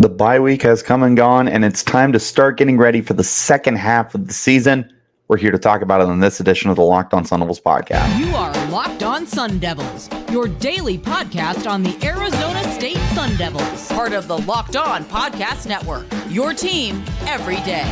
The bye week has come and gone, and it's time to start getting ready for the second half of the season. We're here to talk about it on this edition of the Locked On Sun Devils podcast. You are Locked On Sun Devils, your daily podcast on the Arizona State Sun Devils, part of the Locked On Podcast Network, your team every day.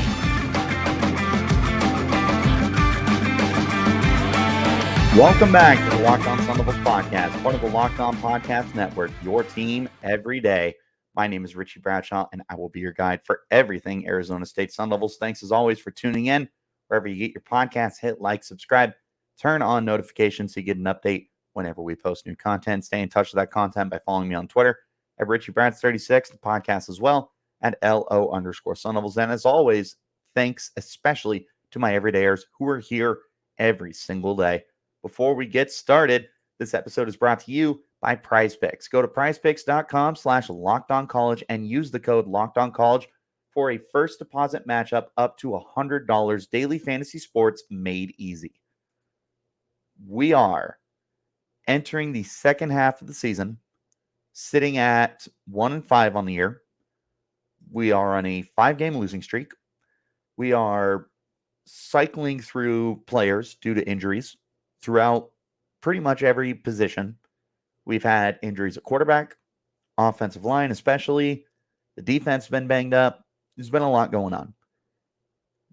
Welcome back to the Locked On Sun Devils podcast, part of the Locked On Podcast Network, your team every day. My name is Richie Bradshaw, and I will be your guide for everything Arizona State Sun Devils. Thanks, as always, for tuning in. Wherever you get your podcasts, hit like, subscribe, turn on notifications so you get an update whenever we post new content. Stay in touch with that content by following me on Twitter at RichieBrads36, the podcast as well, at LO_Sun Devils. And as always, thanks especially to my everydayers who are here every single day. Before we get started, this episode is brought to you by PrizePicks. Go to prizepicks.com/LockedOnCollege and use the code LockedOnCollege for a first deposit matchup up to $100. Daily fantasy sports made easy. We are entering the second half of the season, sitting at 1-5 on the year. We are on a 5-game losing streak. We are cycling through players due to injuries throughout pretty much every position. We've had injuries at quarterback, offensive line especially. The defense has been banged up. There's been a lot going on.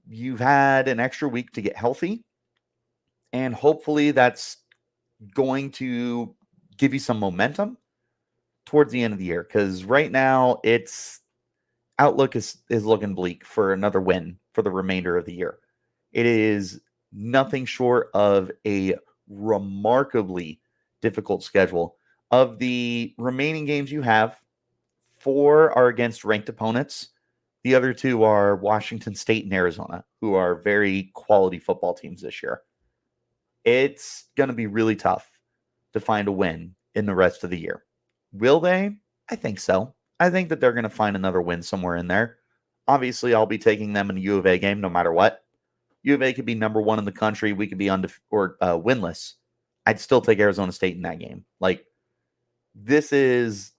You've had an extra week to get healthy, and hopefully that's going to give you some momentum towards the end of the year, because right now its outlook is looking bleak for another win for the remainder of the year. It is nothing short of a remarkably difficult schedule. Of the remaining games you have, 4 are against ranked opponents. The other 2 are Washington State and Arizona, who are very quality football teams this year. It's going to be really tough to find a win in the rest of the year. Will they? I think so. I think that they're going to find another win somewhere in there. Obviously, I'll be taking them in a U of A game no matter what. U of A could be number 1 in the country. We could be winless. I'd still take Arizona State in that game. Like, this is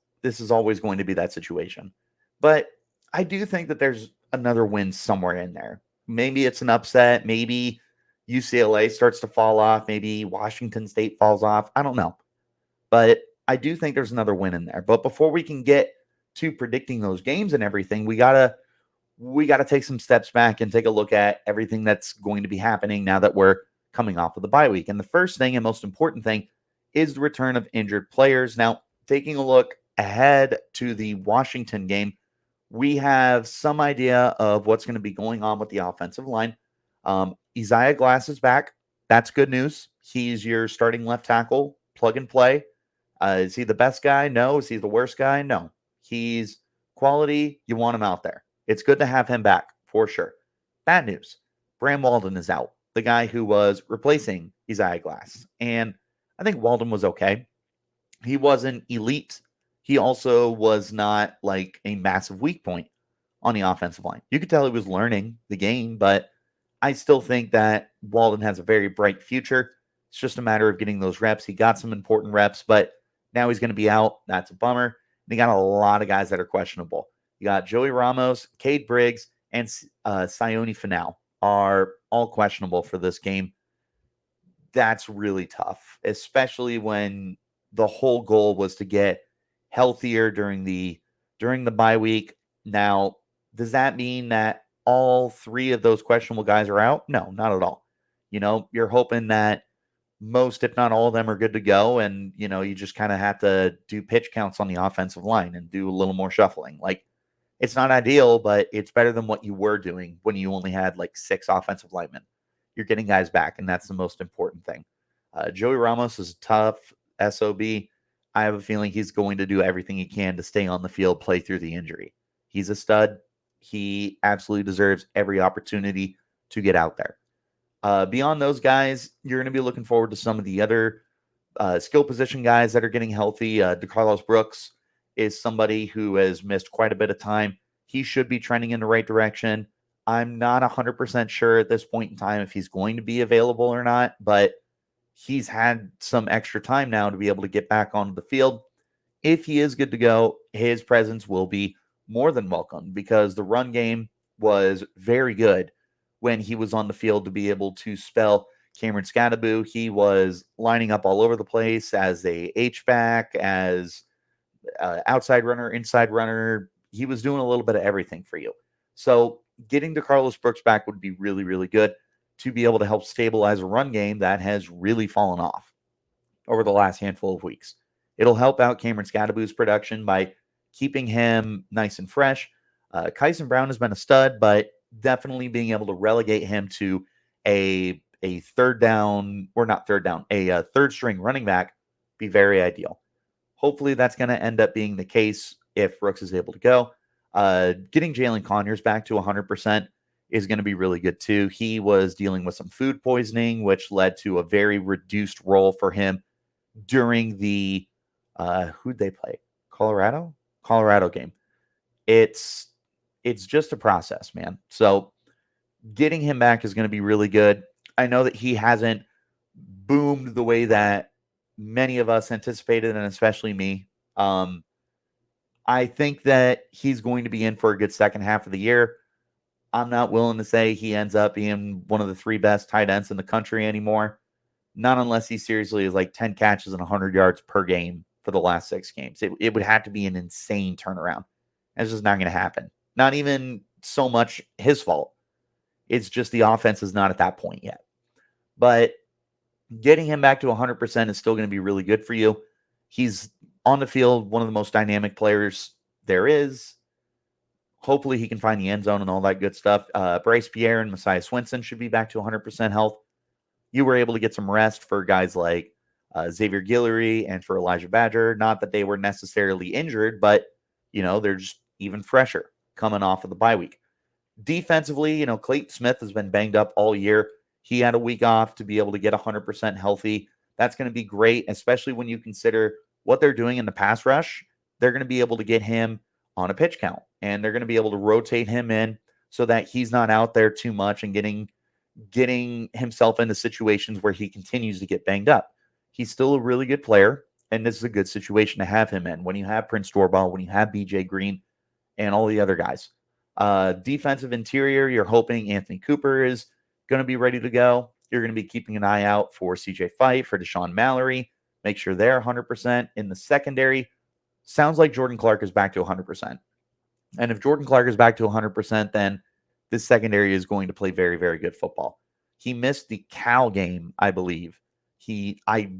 always going to be that situation. But I do think that there's another win somewhere in there. Maybe it's an upset. Maybe UCLA starts to fall off. Maybe Washington State falls off. I don't know. But I do think there's another win in there. But before we can get to predicting those games and everything, we gotta take some steps back and take a look at everything that's going to be happening now that we're coming off of the bye week. And the first thing and most important thing is the return of injured players. Now, taking a look ahead to the Washington game, we have some idea of what's going to be going on with the offensive line. Isaiah Glass is back. That's good news. He's your starting left tackle, plug and play. Is he the best guy? No. Is he the worst guy? No. He's quality. You want him out there. It's good to have him back, for sure. Bad news. Bram Walden is out, the guy who was replacing Isaiah Glass. And I think Walden was okay. He wasn't elite. He also was not like a massive weak point on the offensive line. You could tell he was learning the game, but I still think that Walden has a very bright future. It's just a matter of getting those reps. He got some important reps, but now he's going to be out. That's a bummer. And he got a lot of guys that are questionable. You got Joey Ramos, Cade Briggs, and Sione Finau are all questionable for this game. That's really tough, especially when the whole goal was to get healthier during the bye week. Now, does that mean that all 3 of those questionable guys are out? No, not at all. You're hoping that most, if not all of them, are good to go, and you just kind of have to do pitch counts on the offensive line and do a little more shuffling. Like, it's not ideal, but it's better than what you were doing when you only had like 6 offensive linemen. You're getting guys back, and that's the most important thing. Joey Ramos is a tough SOB. I have a feeling he's going to do everything he can to stay on the field, play through the injury. He's a stud. He absolutely deserves every opportunity to get out there. Beyond those guys, you're going to be looking forward to some of the other skill position guys that are getting healthy. DeCarlos Brooks is somebody who has missed quite a bit of time. He should be trending in the right direction. I'm not 100% sure at this point in time if he's going to be available or not, but he's had some extra time now to be able to get back onto the field. If he is good to go, his presence will be more than welcome because the run game was very good when he was on the field to be able to spell Cameron Scadaboo. He was lining up all over the place as a H-back, as outside runner, inside runner. He was doing a little bit of everything for you. So getting to Carlos Brooks back would be really, really good to be able to help stabilize a run game that has really fallen off over the last handful of weeks. It'll help out Cameron Scadaboo's production by keeping him nice and fresh. Kyson Brown has been a stud, but definitely being able to relegate him to a third down, or not third down, a third string running back be very ideal. Hopefully that's going to end up being the case if Brooks is able to go. Getting Jalen Conyers back to 100% is going to be really good too. He was dealing with some food poisoning, which led to a very reduced role for him during the who'd they play? Colorado game. It's just a process, man. So getting him back is going to be really good. I know that he hasn't boomed the way that many of us anticipated, and especially me. I think that he's going to be in for a good second half of the year. I'm not willing to say he ends up being one of the 3 best tight ends in the country anymore. Not unless he seriously is like 10 catches and 100 yards per game for the last 6 games. It would have to be an insane turnaround. That's just not going to happen. Not even so much his fault. It's just the offense is not at that point yet. But getting him back to 100% is still going to be really good for you. He's on the field, one of the most dynamic players there is. Hopefully he can find the end zone and all that good stuff. Bryce Pierre and Messiah Swinson should be back to 100% health. You were able to get some rest for guys like Xavier Guillory and for Elijah Badger. Not that they were necessarily injured, but, they're just even fresher coming off of the bye week. Defensively, Clayton Smith has been banged up all year. He had a week off to be able to get 100% healthy. That's going to be great, especially when you consider what they're doing in the pass rush. They're going to be able to get him on a pitch count, and they're going to be able to rotate him in so that he's not out there too much and getting himself into situations where he continues to get banged up. He's still a really good player, and this is a good situation to have him in when you have Prince Doorball, when you have BJ Green, and all the other guys. Defensive interior, you're hoping Anthony Cooper is going to be ready to go. You're going to be keeping an eye out for CJ Fight, for Deshaun Mallory. Make sure they're 100%. In the secondary, sounds like Jordan Clark is back to 100%. And if Jordan Clark is back to 100%, then this secondary is going to play very, very good football. He missed the Cal game, I believe. I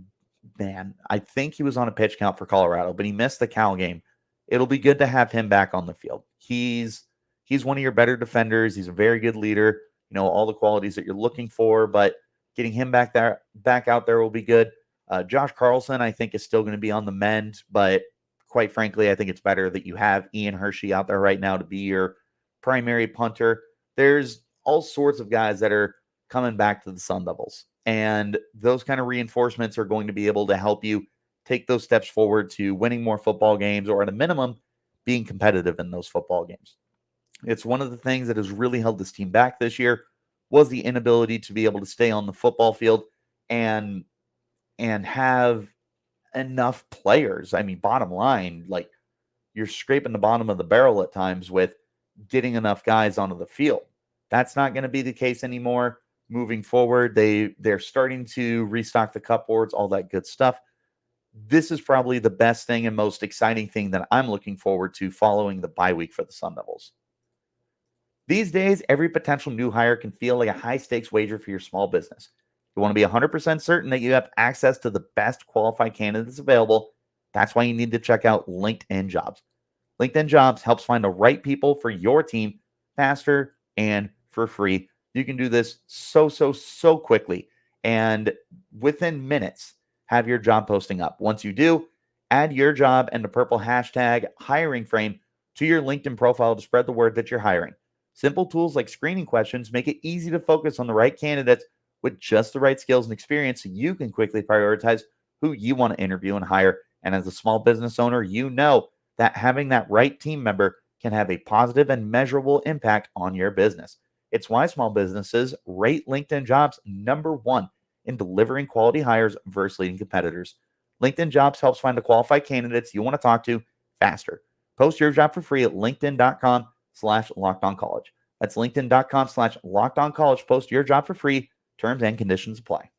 think he was on a pitch count for Colorado, but he missed the Cal game. It'll be good to have him back on the field. He's one of your better defenders. He's a very good leader. All the qualities that you're looking for, but getting him back out there will be good. Josh Carlson, I think, is still going to be on the mend, but quite frankly, I think it's better that you have Ian Hershey out there right now to be your primary punter. There's all sorts of guys that are coming back to the Sun Devils, and those kind of reinforcements are going to be able to help you take those steps forward to winning more football games, or at a minimum, being competitive in those football games. It's one of the things that has really held this team back this year was the inability to be able to stay on the football field and have enough players. I mean, bottom line, like, you're scraping the bottom of the barrel at times with getting enough guys onto the field. That's not going to be the case anymore moving forward. They're starting to restock the cupboards, all that good stuff. This is probably the best thing and most exciting thing that I'm looking forward to following the bye week for the Sun Devils. These days, every potential new hire can feel like a high-stakes wager for your small business. You want to be 100% certain that you have access to the best qualified candidates available. That's why you need to check out LinkedIn Jobs. LinkedIn Jobs helps find the right people for your team faster and for free. You can do this so quickly, and within minutes, have your job posting up. Once you do, add your job and the purple hashtag hiring frame to your LinkedIn profile to spread the word that you're hiring. Simple tools like screening questions make it easy to focus on the right candidates with just the right skills and experience so you can quickly prioritize who you want to interview and hire. And as a small business owner, you know that having that right team member can have a positive and measurable impact on your business. It's why small businesses rate LinkedIn Jobs #1 in delivering quality hires versus leading competitors. LinkedIn Jobs helps find the qualified candidates you want to talk to faster. Post your job for free at linkedin.com/lockedoncollege. That's linkedin.com/lockedoncollege. Post your job for free. Terms and conditions apply.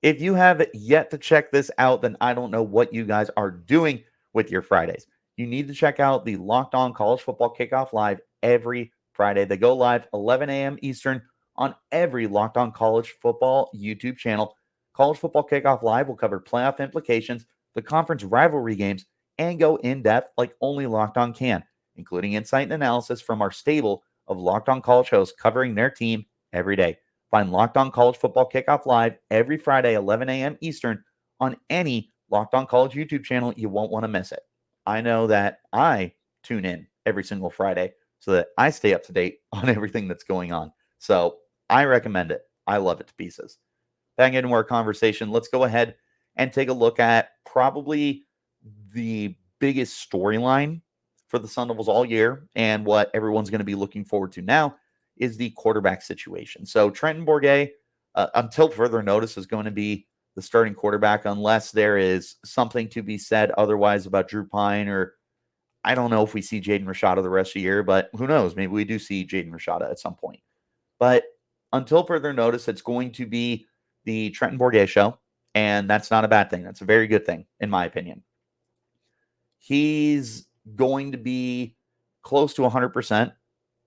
If you have yet to check this out, then I don't know what you guys are doing with your Fridays. You need to check out the Locked On College Football Kickoff Live every Friday. They go live 11 a.m. Eastern on every Locked On College Football YouTube channel. College Football Kickoff Live will cover playoff implications, the conference rivalry games, and go in-depth like only Locked On can, including insight and analysis from our stable of Locked On College hosts covering their team every day. Find Locked On College Football Kickoff Live every Friday, 11 a.m. Eastern on any Locked On College YouTube channel. You won't want to miss it. I know that I tune in every single Friday so that I stay up to date on everything that's going on. So I recommend it. I love it to pieces. Back into our conversation, let's go ahead and take a look at probably the biggest storyline for the Sun Devils all year and what everyone's going to be looking forward to now is the quarterback situation. So Trenton Bourguet, until further notice, is going to be the starting quarterback unless there is something to be said otherwise about Drew Pine, or I don't know if we see Jaden Rashada the rest of the year, but who knows? Maybe we do see Jaden Rashada at some point. But until further notice, it's going to be the Trenton Bourguet show, and that's not a bad thing. That's a very good thing, in my opinion. He's going to be close to 100%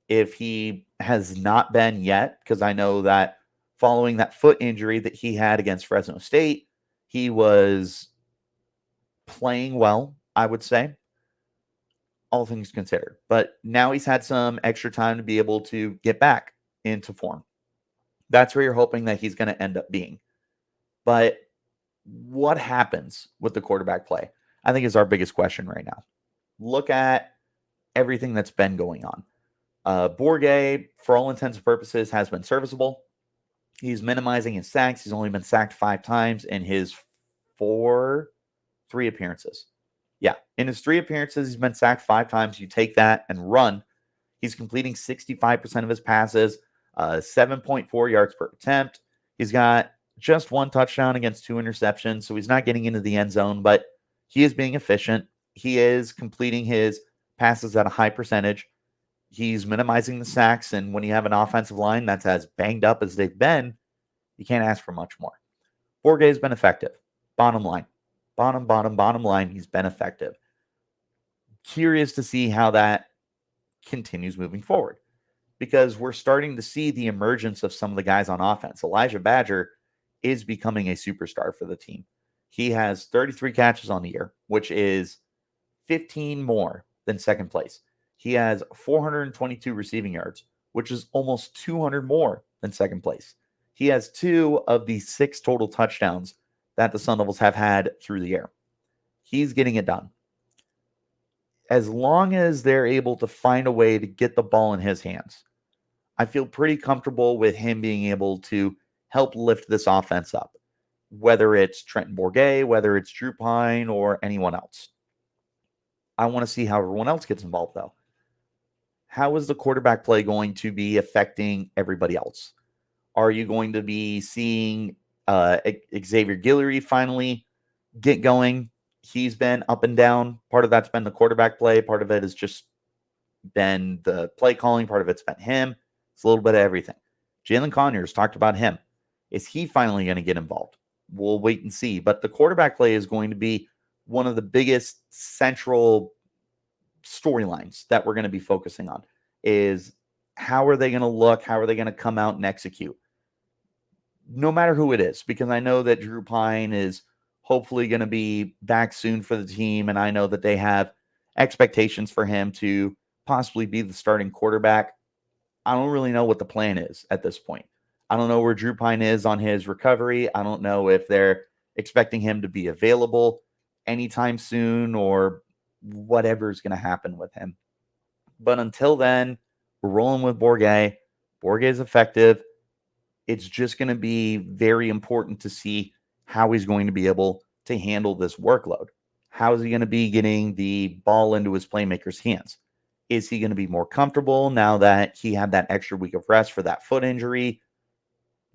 if he has not been yet, because I know that following that foot injury that he had against Fresno State, he was playing well, I would say, all things considered. But now he's had some extra time to be able to get back into form. That's where you're hoping that he's going to end up being. But what happens with the quarterback play, I think, is our biggest question right now. Look at everything that's been going on. Bourguet, for all intents and purposes, has been serviceable. He's minimizing his sacks. He's only been sacked 5 times in his 3 appearances. Yeah, in his 3 appearances, he's been sacked 5 times. You take that and run. He's completing 65% of his passes, 7.4 yards per attempt. He's got just 1 touchdown against 2 interceptions, so he's not getting into the end zone, but he is being efficient. He is completing his passes at a high percentage. He's minimizing the sacks, and when you have an offensive line that's as banged up as they've been, you can't ask for much more. Bourguet has been effective. Bottom line. Bottom line, he's been effective. Curious to see how that continues moving forward, because we're starting to see the emergence of some of the guys on offense. Elijah Badger is becoming a superstar for the team. He has 33 catches on the year, which is 15 more than second place. He has 422 receiving yards, which is almost 200 more than second place. He has 2 of the 6 total touchdowns that the Sun Devils have had through the air. He's getting it done. As long as they're able to find a way to get the ball in his hands, I feel pretty comfortable with him being able to help lift this offense up, whether it's Trenton Bourguet, whether it's Drew Pine, or anyone else. I want to see how everyone else gets involved, though. How is the quarterback play going to be affecting everybody else? Are you going to be seeing Xavier Guillory finally get going? He's been up and down. Part of that's been the quarterback play. Part of it has just been the play calling. Part of it's been him. It's a little bit of everything. Jalen Conyers talked about him. Is he finally going to get involved? We'll wait and see. But the quarterback play is going to be one of the biggest central storylines that we're going to be focusing on. Is how are they going to look? How are they going to come out and execute? No matter who it is, because I know that Drew Pine is hopefully going to be back soon for the team, and I know that they have expectations for him to possibly be the starting quarterback. I don't really know what the plan is at this point. I don't know where Drew Pine is on his recovery. I don't know if they're expecting him to be available anytime soon or whatever is going to happen with him. But until then, we're rolling with Bourguet. Bourguet is effective. It's just going to be very important to see how he's going to be able to handle this workload. How is he going to be getting the ball into his playmakers' hands? Is he going to be more comfortable now that he had that extra week of rest for that foot injury?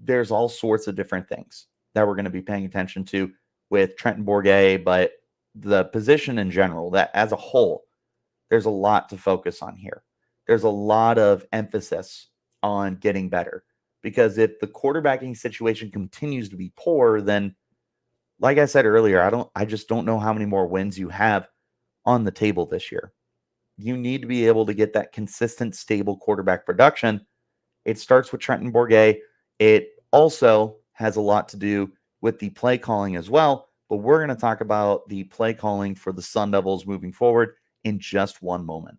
There's all sorts of different things that we're going to be paying attention to with Trenton Bourguet, but the position in general, that as a whole, there's a lot to focus on here. There's a lot of emphasis on getting better because if the quarterbacking situation continues to be poor, then like I said earlier, I just don't know how many more wins you have on the table this year. You need to be able to get that consistent, stable quarterback production. It starts with Trenton Bourguet. It also has a lot to do with the play calling as well, but we're going to talk about the play calling for the Sun Devils moving forward in just one moment.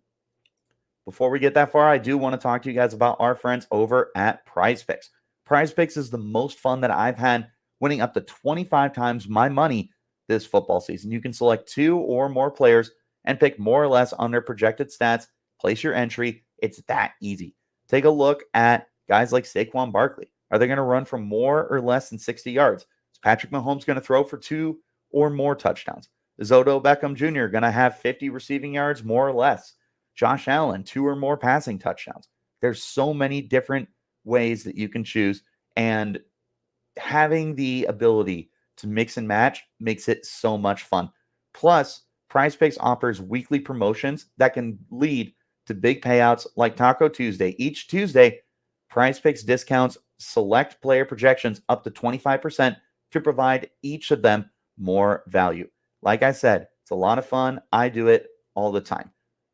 Before we get that far, I do want to talk to you guys about our friends over at Prize Picks. Prize Picks is the most fun that I've had, winning up to 25 times my money this football season. You can select 2 or more players and pick more or less on their projected stats, place your entry. It's that easy. Take a look at guys like Saquon Barkley. Are they going to run for more or less than 60 yards? Is Patrick Mahomes going to throw for 2 or more touchdowns? Is Odell Beckham Jr. going to have 50 receiving yards, more or less? Josh Allen, 2 or more passing touchdowns. There's so many different ways that you can choose, and having the ability to mix and match makes it so much fun. Plus, PrizePicks offers weekly promotions that can lead to big payouts like Taco Tuesday. Each Tuesday, PrizePicks discounts select player projections up to 25% to provide each of them more value. Like I said, it's a lot of fun. I do it all the time.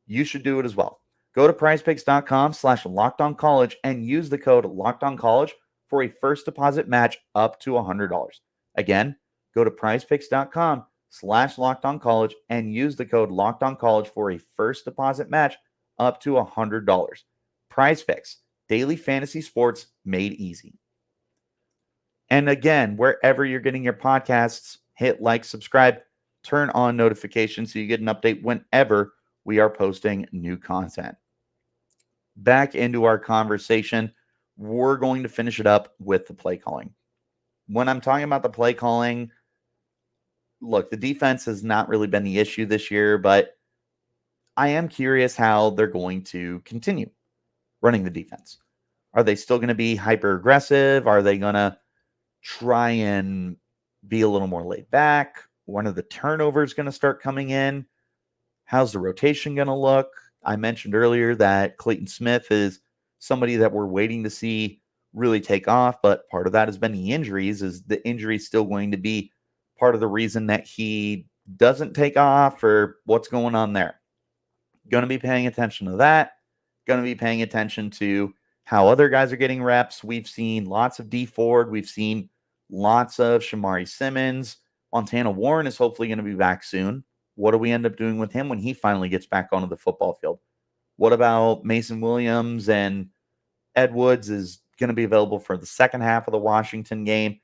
You should do it as well. Go to prizepicks.com/lockedoncollege and use the code lockedoncollege for a first deposit match up to $100. Again, go to prizepicks.com/lockedoncollege and use the code lockedoncollege for a first deposit match up to $100. PrizePicks, daily fantasy sports made easy. And again, wherever you're getting your podcasts, hit like, subscribe, turn on notifications so you get an update whenever we are posting new content. Back into our conversation, we're going to finish it up with the play calling. When I'm talking about the play calling, look, the defense has not really been the issue this year, but I am curious how they're going to continue running the defense. Are they still going to be hyper aggressive? Are they going to try and be a little more laid back? When are the turnovers going to start coming in? How's the rotation going to look? I mentioned earlier that Clayton Smith is somebody that we're waiting to see really take off, but part of that has been the injuries. Is the injury still going to be part of the reason that he doesn't take off, or what's going on there? Going to be paying attention to that. Going to be paying attention to how other guys are getting reps. We've seen lots of D Ford. We've seen lots of Shamari Simmons. Montana Warren is hopefully going to be back soon. What do we end up doing with him when he finally gets back onto the football field? What about Mason Williams? And Ed Woods is going to be available for the second half of the Washington game.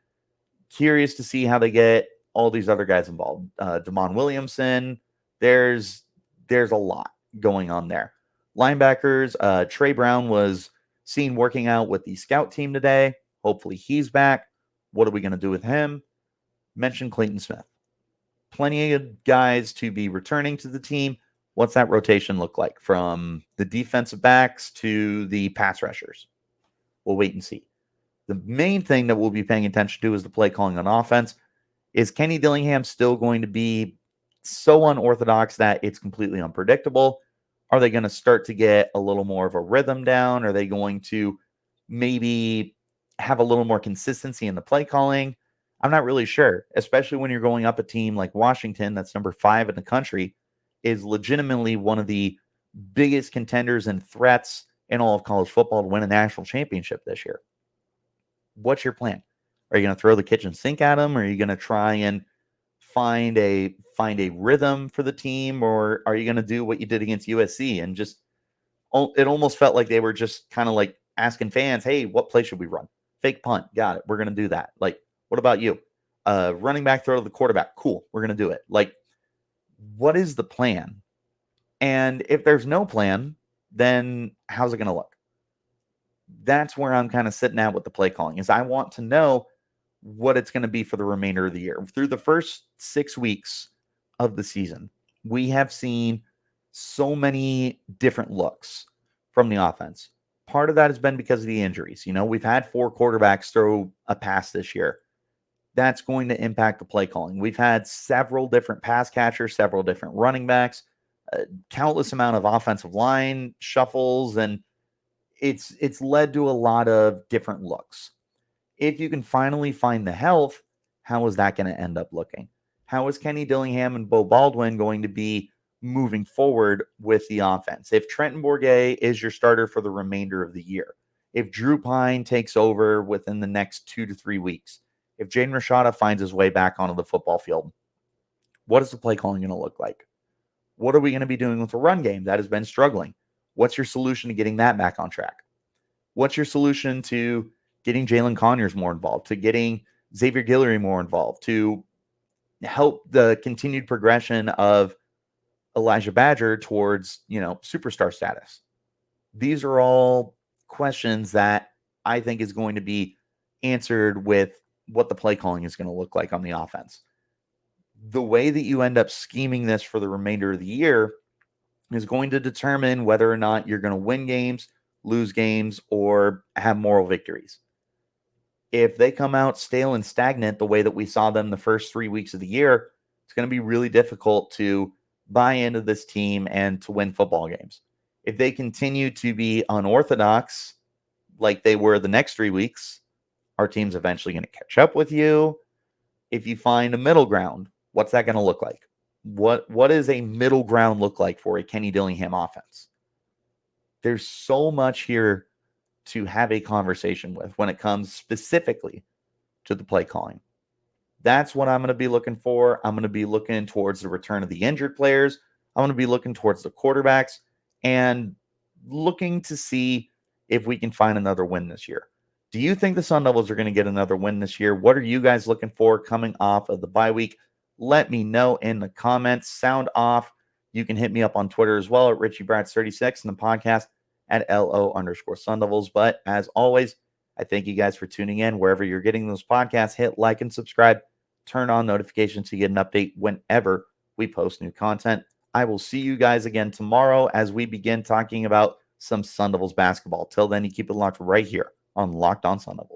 Curious to see how they get all these other guys involved. Damon Williamson. There's a lot going on there. Linebackers. Trey Brown was seen working out with the scout team today. Hopefully he's back. What are we going to do with him? Mention Clayton Smith. Plenty of guys to be returning to the team. What's that rotation look like from the defensive backs to the pass rushers? We'll wait and see. The main thing that we'll be paying attention to is the play calling on offense. Is Kenny Dillingham still going to be so unorthodox that it's completely unpredictable? Are they going to start to get a little more of a rhythm down? Are they going to maybe have a little more consistency in the play calling? I'm not really sure, especially when you're going up a team like Washington, that's number 5 in the country, is legitimately one of the biggest contenders and threats in all of college football to win a national championship this year. What's your plan? Are you going to throw the kitchen sink at them? Or are you going to try and find a rhythm for the team? Or are you going to do what you did against USC and just, it almost felt like they were just kind of like asking fans, hey, what play should we run? Fake punt. Got it. We're going to do that. Like, what about you? Running back throw to the quarterback. Cool. We're going to do it. Like, what is the plan? And if there's no plan, then how's it going to look? That's where I'm kind of sitting at with the play calling, is I want to know what it's going to be for the remainder of the year. Through the first 6 weeks of the season, we have seen so many different looks from the offense. Part of that has been because of the injuries. You know, we've had 4 quarterbacks throw a pass this year. that's going to impact the play calling. We've had several different pass catchers, several different running backs, countless amount of offensive line shuffles, and it's led to a lot of different looks. If you can finally find the health, how is that going to end up looking? How is Kenny Dillingham and Beau Baldwin going to be moving forward with the offense? If Trenton Bourguet is your starter for the remainder of the year, if Drew Pine takes over within the next 2 to 3 weeks, if Jaden Rashada finds his way back onto the football field, what is the play calling going to look like? What are we going to be doing with the run game that has been struggling? What's your solution to getting that back on track? What's your solution to getting Jalen Conyers more involved, to getting Xavier Guillory more involved, to help the continued progression of Elijah Badger towards, superstar status? These are all questions that I think is going to be answered with what the play calling is going to look like on the offense. The way that you end up scheming this for the remainder of the year is going to determine whether or not you're going to win games, lose games, or have moral victories. If they come out stale and stagnant the way that we saw them the first 3 weeks of the year, it's going to be really difficult to buy into this team and to win football games. If they continue to be unorthodox like they were the next 3 weeks, our team's eventually going to catch up with you. If you find a middle ground, what's that going to look like? What does a middle ground look like for a Kenny Dillingham offense? There's so much here to have a conversation with when it comes specifically to the play calling. That's what I'm going to be looking for. I'm going to be looking towards the return of the injured players. I'm going to be looking towards the quarterbacks and looking to see if we can find another win this year. Do you think the Sun Devils are going to get another win this year? What are you guys looking for coming off of the bye week? Let me know in the comments. Sound off. You can hit me up on Twitter as well at Richie Bradshaw36 and the podcast at LO_Sun Devils. But as always, I thank you guys for tuning in. Wherever you're getting those podcasts, hit like and subscribe. Turn on notifications to get an update whenever we post new content. I will see you guys again tomorrow as we begin talking about some Sun Devils basketball. Till then, you keep it locked right here on Locked On Sun Devils.